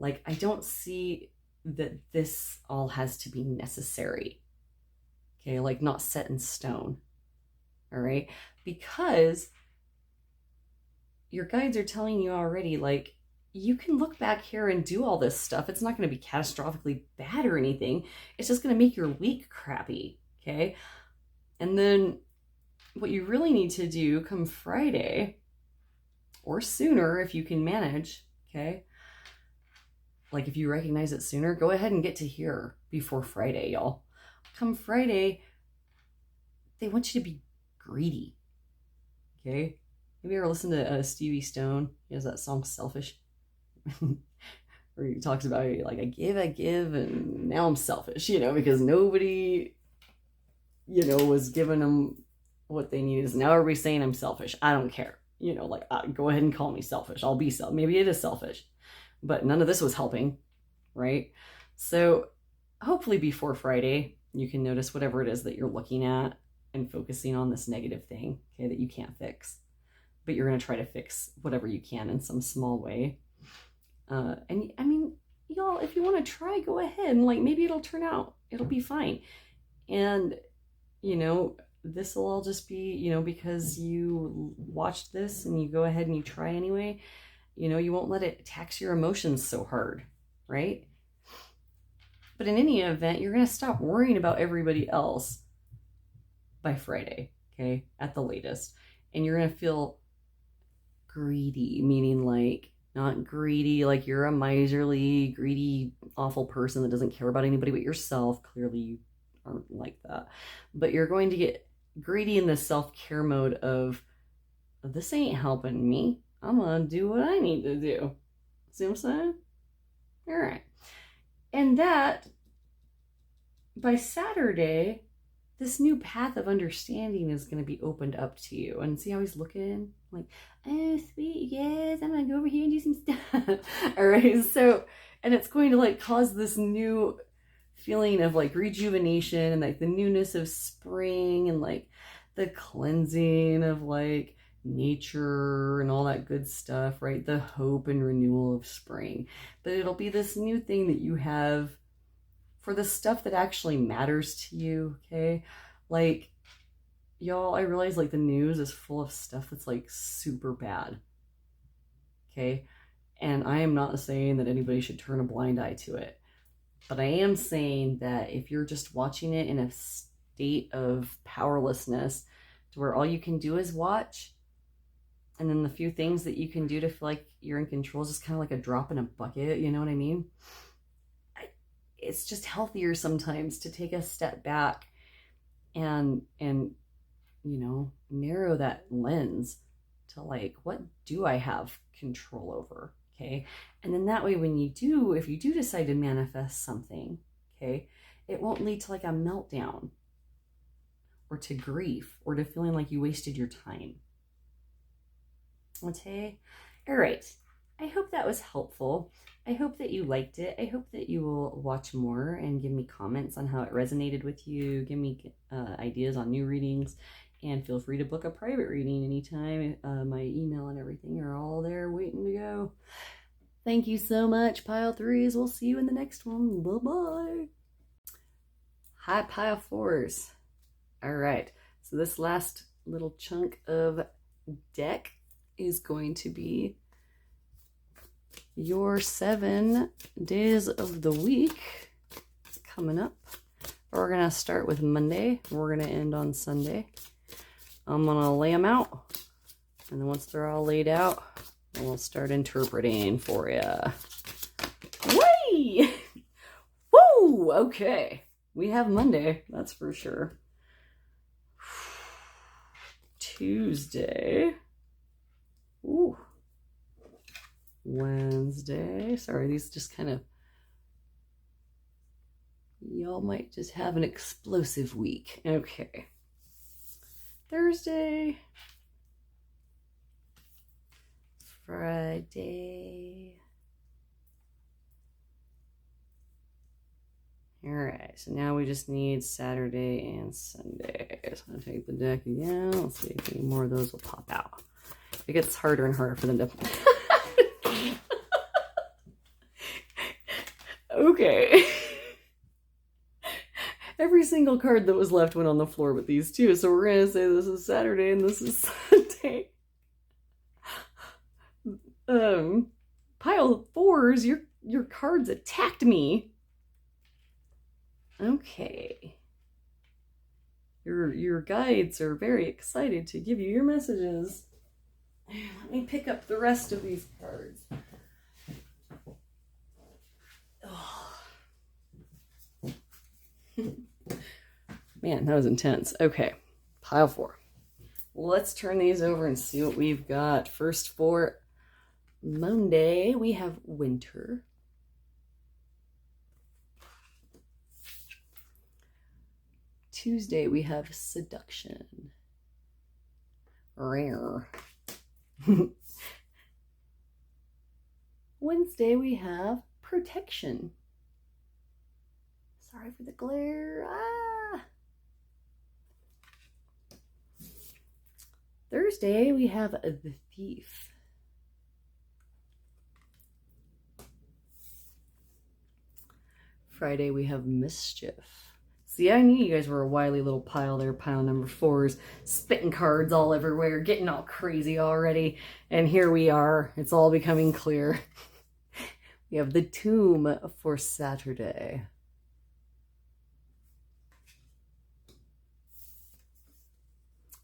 I don't see that this all has to be necessary. Okay, not set in stone. All right, because your guides are telling you already, you can look back here and do all this stuff. It's not going to be catastrophically bad or anything. It's just going to make your week crappy. Okay. And then what you really need to do come Friday or sooner, if you can manage. Okay. If you recognize it sooner, go ahead and get to here before Friday, y'all. Come Friday, they want you to be greedy. Okay. Have you ever listened to Stevie Stone? He has that song Selfish. Where he talks about I give, and now I'm selfish, because nobody, was giving them what they needed. So now everybody's saying I'm selfish. I don't care. Go ahead and call me selfish. I'll be selfish. Maybe it is selfish, but none of this was helping, right? So hopefully before Friday, you can notice whatever it is that you're looking at and focusing on this negative thing, okay, that you can't fix, but you're going to try to fix whatever you can in some small way. And I mean, y'all, if you want to try, go ahead, and maybe it'll turn out, it'll be fine. And, this will all just be, because you watched this and you go ahead and you try anyway, you won't let it tax your emotions so hard, right? But in any event, you're going to stop worrying about everybody else by Friday, okay, at the latest. And you're going to feel greedy, meaning not greedy, you're a miserly, greedy, awful person that doesn't care about anybody but yourself. Clearly you aren't like that. But you're going to get greedy in the self-care mode of, this ain't helping me. I'm going to do what I need to do. See what I'm saying? All right. And that, by Saturday, this new path of understanding is going to be opened up to you. And see how he's looking? Oh, sweet, yes, I'm going to go over here and do some stuff. All right, so, and it's going to cause this new feeling of rejuvenation and the newness of spring and the cleansing of nature and all that good stuff, right? The hope and renewal of spring. But it'll be this new thing that you have for the stuff that actually matters to you, okay? Y'all, I realize the news is full of stuff that's super bad, okay? And I am not saying that anybody should turn a blind eye to it, but I am saying that if you're just watching it in a state of powerlessness to where all you can do is watch, and then the few things that you can do to feel like you're in control is just kind of like a drop in a bucket, you know what I mean? It's just healthier sometimes to take a step back and narrow that lens to what do I have control over, okay? And then that way if you do decide to manifest something, okay, it won't lead to a meltdown or to grief or to feeling like you wasted your time. Okay? All right. I hope that was helpful. I hope that you liked it. I hope that you will watch more and give me comments on how it resonated with you. Give me ideas on new readings, and feel free to book a private reading anytime. My email and everything are all there waiting to go. Thank you so much, Pile Threes. We'll see you in the next one. Bye-bye. High pile fours. All right. So this last little chunk of deck is going to be your 7 days of the week coming up. We're going to start with Monday. We're going to end on Sunday. I'm going to lay them out. And then once they're all laid out, we'll start interpreting for you. Whee! Woo! Okay. We have Monday, that's for sure. Tuesday. Ooh. Wednesday. Sorry, these just kind of... Y'all might just have an explosive week. Okay. Thursday. Friday. All right, so now we just need Saturday and Sunday. So I'm gonna take the deck again. Let's see if any more of those will pop out. It gets harder and harder for them to... Okay. Every single card that was left went on the floor with these two. So we're gonna say this is Saturday and this is Sunday. Pile fours, your cards attacked me. Okay. Your guides are very excited to give you your messages. Let me pick up the rest of these cards. Oh. Man, that was intense. Okay, pile 4. Let's turn these over and see what we've got. First for Monday, we have winter. Tuesday, we have seduction. Rare. Wednesday, we have protection. Sorry for the glare. Thursday, we have the thief. Friday, we have mischief. See, I knew you guys were a wily little pile there, pile number 4s, spitting cards all everywhere, getting all crazy already. And here we are. It's all becoming clear. We have the tomb for Saturday.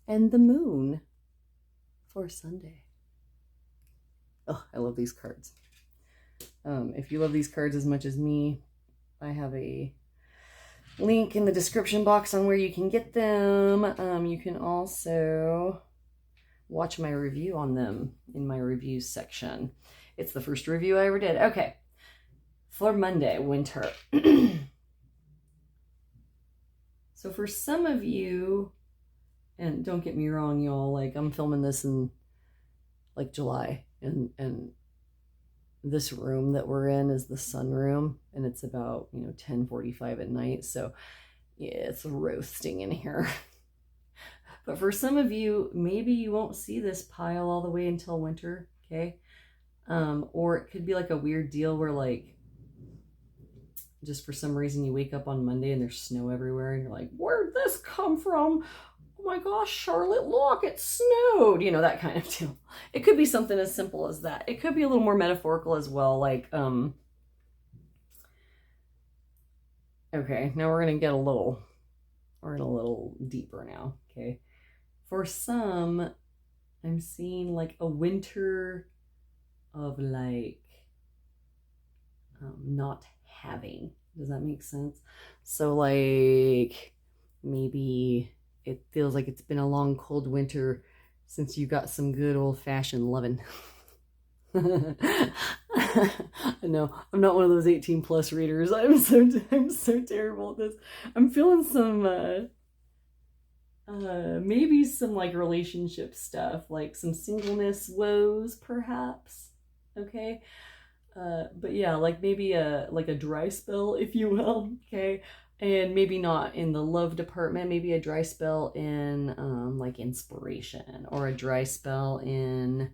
And the moon for Sunday. Oh, I love these cards. If you love these cards as much as me, I have a link in the description box on where you can get them. You can also watch my review on them in my reviews section. It's the first review I ever did. Okay, for Monday, winter. So for some of you, and don't get me wrong, y'all, like I'm filming this in like July, and this room that we're in is the sunroom, and it's about 10:45 at night, so yeah, it's roasting in here. But for some of you, maybe you won't see this pile all the way until winter, okay? Or it could be like a weird deal where like just for some reason you wake up on Monday and there's snow everywhere and you're like, where'd this come from? Oh my gosh, Charlotte, look, it snowed, that kind of deal. It could be something as simple as that. It could be a little more metaphorical as well, like, okay, now we're going to get a little deeper now, okay? For some, I'm seeing like a winter of like, not having. Does that make sense? So like, maybe it feels like it's been a long, cold winter since you got some good old-fashioned loving. I know, I'm not one of those 18+ readers. I'm so terrible at this. I'm feeling some, maybe some like relationship stuff, like some singleness woes, perhaps. Okay. But yeah, like maybe a dry spell, if you will. Okay. And maybe not in the love department, maybe a dry spell in like inspiration, or a dry spell in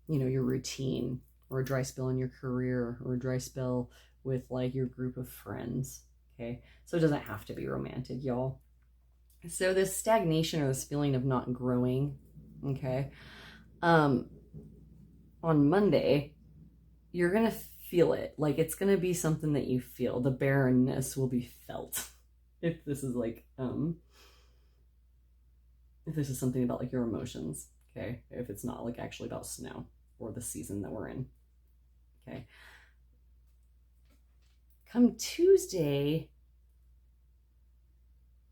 your routine, or a dry spell in your career, or a dry spell with like your group of friends. Okay, so it doesn't have to be romantic, y'all. So this stagnation or this feeling of not growing, okay, on Monday, you're gonna feel it. Like it's gonna be something that you feel. The barrenness will be felt. If this is like if this is something about like your emotions, okay, if it's not like actually about snow or the season that we're in, okay. Come Tuesday,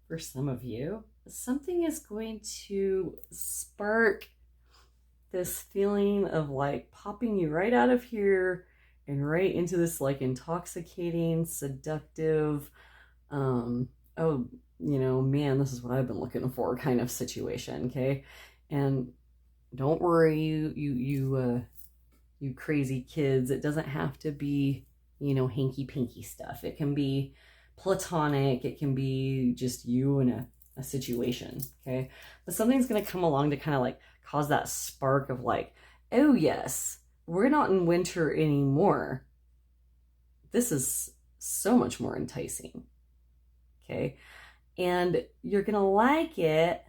for some of you, something is going to spark this feeling of like popping you right out of here and right into this like intoxicating, seductive, oh, you know, man, this is what I've been looking for kind of situation, okay? And don't worry, you crazy kids, it doesn't have to be, you know, hanky-panky stuff. It can be platonic, it can be just you in a situation, okay? But something's gonna come along to kind of like cause that spark of like, oh yes, we're not in winter anymore. This is so much more enticing, okay? And you're gonna like it,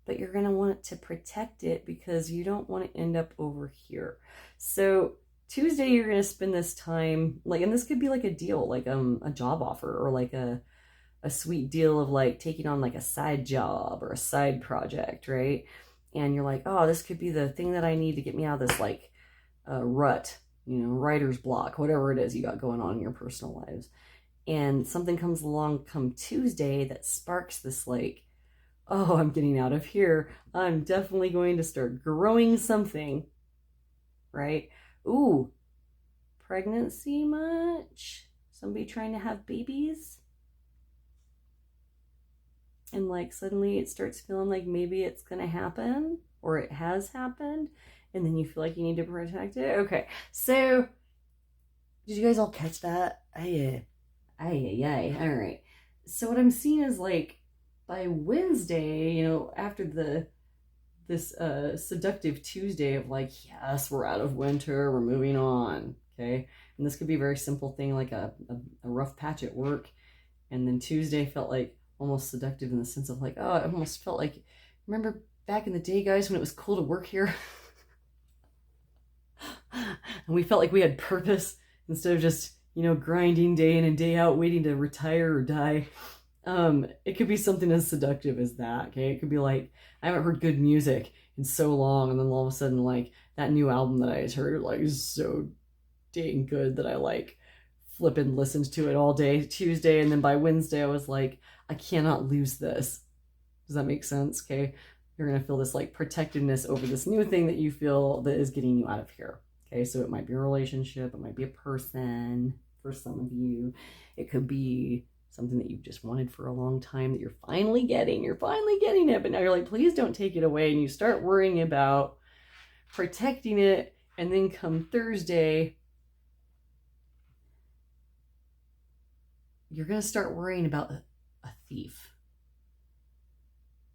but you're gonna want to protect it because you don't want to end up over here. So Tuesday, you're gonna spend this time like, and this could be like a deal, like a job offer or like a sweet deal of like taking on like a side job or a side project, right? And you're like, oh, this could be the thing that I need to get me out of this like rut, you know, writer's block, whatever it is you got going on in your personal lives. And something comes along come Tuesday that sparks this like, oh, I'm getting out of here. I'm definitely going to start growing something, right? Ooh, pregnancy much? Somebody trying to have babies? And like suddenly it starts feeling like maybe it's going to happen or it has happened. And then you feel like you need to protect it. Okay, so did you guys all catch that? Aye. All right. So what I'm seeing is like by Wednesday, you know, after this seductive Tuesday of like, yes, we're out of winter, we're moving on, okay? And this could be a very simple thing like a rough patch at work. And then Tuesday felt like almost seductive in the sense of like, oh, it almost felt like, remember back in the day, guys, when it was cool to work here? And we felt like we had purpose instead of just, you know, grinding day in and day out, waiting to retire or die. It could be something as seductive as that, okay? It could be like, I haven't heard good music in so long, and then all of a sudden, like, that new album that I had heard, like, is so dang good that I, like, flippin' listened to it all day Tuesday, and then by Wednesday, I was like, I cannot lose this. Does that make sense? Okay? You're gonna feel this, like, protectiveness over this new thing that you feel that is getting you out of here. Okay? So it might be a relationship, it might be a person for some of you. It could be something that you've just wanted for a long time that you're finally getting it, but now you're like, please don't take it away, and you start worrying about protecting it, and then come Thursday, you're going to start worrying about a thief,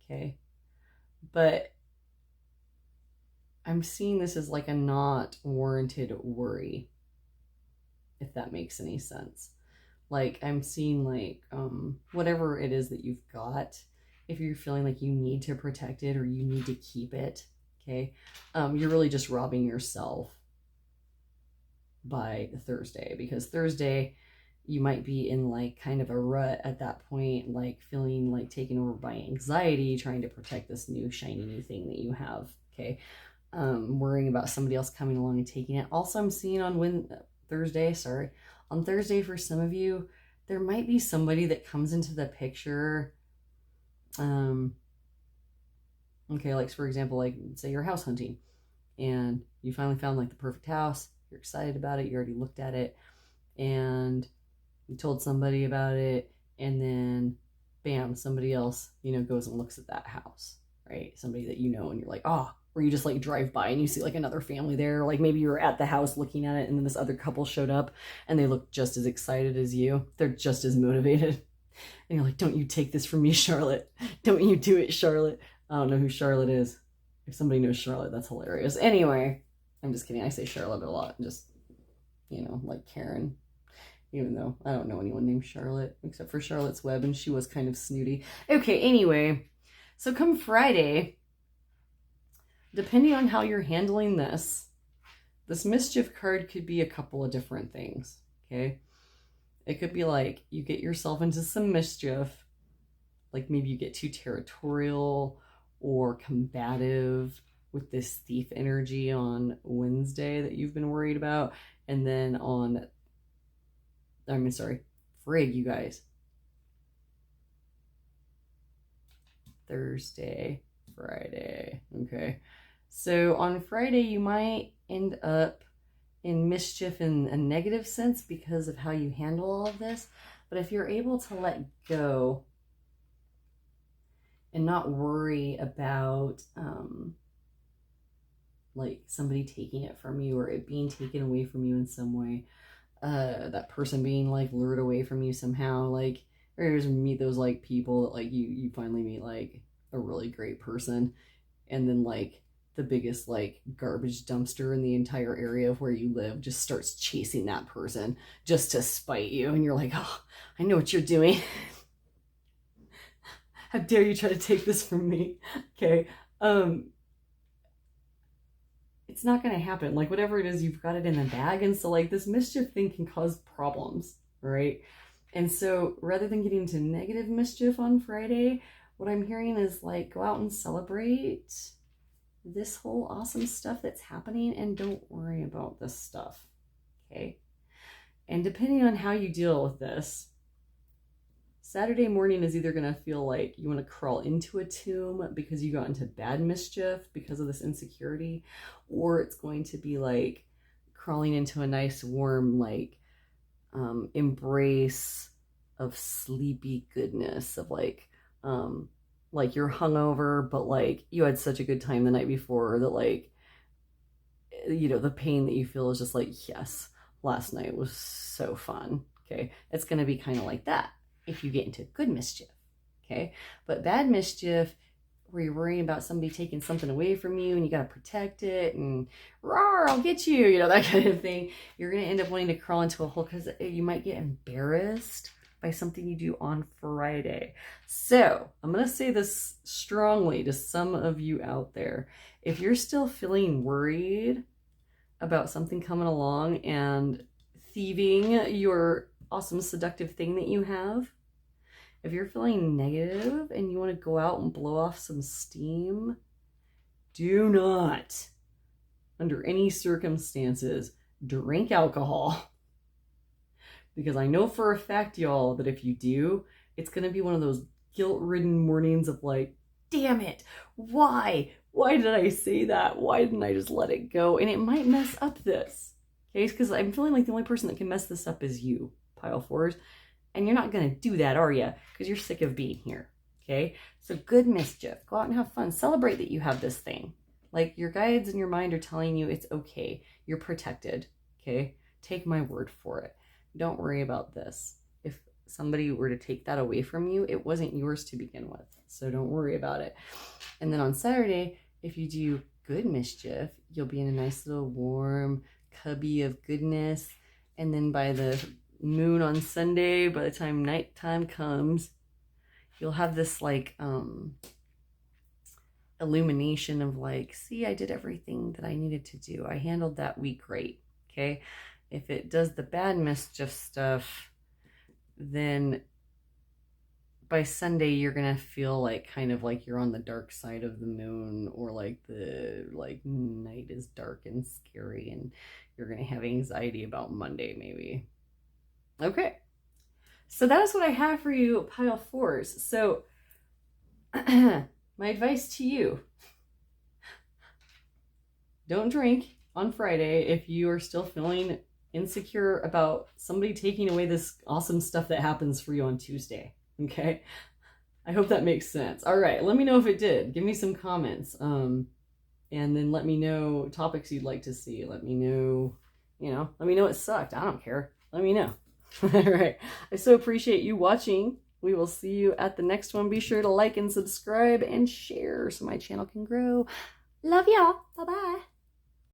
okay? But I'm seeing this as like a not warranted worry, if that makes any sense. Like I'm seeing like whatever it is that you've got, if you're feeling like you need to protect it or you need to keep it, okay, you're really just robbing yourself by Thursday, because Thursday you might be in like kind of a rut at that point, like feeling like taken over by anxiety, trying to protect this new shiny new thing that you have, okay, worrying about somebody else coming along and taking it. Also, I'm seeing on Thursday for some of you, there might be somebody that comes into the picture. Okay, like for example, like say you're house hunting and you finally found like the perfect house, you're excited about it, you already looked at it, and you told somebody about it, and then bam, somebody else, you know, goes and looks at that house, right? Somebody that you know, and you're like, oh, or you just like drive by and you see like another family there, like maybe you were at the house looking at it and then this other couple showed up and they look just as excited as you, they're just as motivated, and you're like, don't you take this from me, Charlotte, don't you do it, Charlotte. I don't know who Charlotte is. If somebody knows Charlotte, that's hilarious. Anyway, I'm just kidding, I say Charlotte a lot, just like Karen. Even though I don't know anyone named Charlotte except for Charlotte's Web, and she was kind of snooty. Okay, anyway, so come Friday, depending on how you're handling this mischief card could be a couple of different things, okay? It could be like you get yourself into some mischief, like maybe you get too territorial or combative with this thief energy on Wednesday that you've been worried about, and then frig, you guys. Thursday, Friday, okay? So on Friday, you might end up in mischief in a negative sense because of how you handle all of this. But if you're able to let go and not worry about like somebody taking it from you or it being taken away from you in some way, that person being like lured away from you somehow, like, or you just meet those like people that like you finally meet like a really great person, and then like the biggest like garbage dumpster in the entire area of where you live just starts chasing that person just to spite you, and you're like, oh, I know what you're doing. How dare you try to take this from me? Okay. It's not going to happen. Like whatever it is, you've got it in the bag. And so like this mischief thing can cause problems, right? And so rather than getting into negative mischief on Friday, what I'm hearing is like, go out and celebrate this whole awesome stuff that's happening and don't worry about this stuff, okay? And depending on how you deal with this, Saturday morning is either going to feel like you want to crawl into a tomb because you got into bad mischief because of this insecurity, or it's going to be like crawling into a nice warm like embrace of sleepy goodness, of like you're hungover, but like you had such a good time the night before that like, the pain that you feel is just like, yes, last night was so fun, okay? It's going to be kind of like that if you get into good mischief, okay? But bad mischief, where you're worrying about somebody taking something away from you and you got to protect it and roar, I'll get you, that kind of thing, you're going to end up wanting to crawl into a hole because you might get embarrassed by something you do on Friday. So I'm going to say this strongly to some of you out there. If you're still feeling worried about something coming along and thieving your awesome seductive thing that you have, if you're feeling negative and you want to go out and blow off some steam, do not, under any circumstances, drink alcohol. Because I know for a fact, y'all, that if you do, it's going to be one of those guilt-ridden mornings of like, damn it, why? Why did I say that? Why didn't I just let it go? And it might mess up this, okay? Because I'm feeling like the only person that can mess this up is you, pile fours. And you're not going to do that, are you? Because you're sick of being here, okay? So good mischief. Go out and have fun. Celebrate that you have this thing. Like your guides in your mind are telling you it's okay. You're protected, okay? Take my word for it. Don't worry about this. If somebody were to take that away from you, it wasn't yours to begin with. So don't worry about it. And then on Saturday, if you do good mischief, you'll be in a nice little warm cubby of goodness. And then by the moon on Sunday, by the time nighttime comes, you'll have this like illumination of like, see, I did everything that I needed to do. I handled that week great, okay? If it does the bad mischief stuff, then by Sunday you're gonna feel like kind of like you're on the dark side of the moon, or like the night is dark and scary, and you're gonna have anxiety about Monday maybe. Okay, so that is what I have for you, pile fours. So my advice to you: don't drink on Friday if you are still feeling insecure about somebody taking away this awesome stuff that happens for you on Tuesday. Okay, I hope that makes sense. All right, let me know if it did. Give me some comments, and then let me know topics you'd like to see. Let me know, let me know it sucked. I don't care. Let me know. All right, I so appreciate you watching. We will see you at the next one. Be sure to like and subscribe and share so my channel can grow. Love y'all. Bye-bye.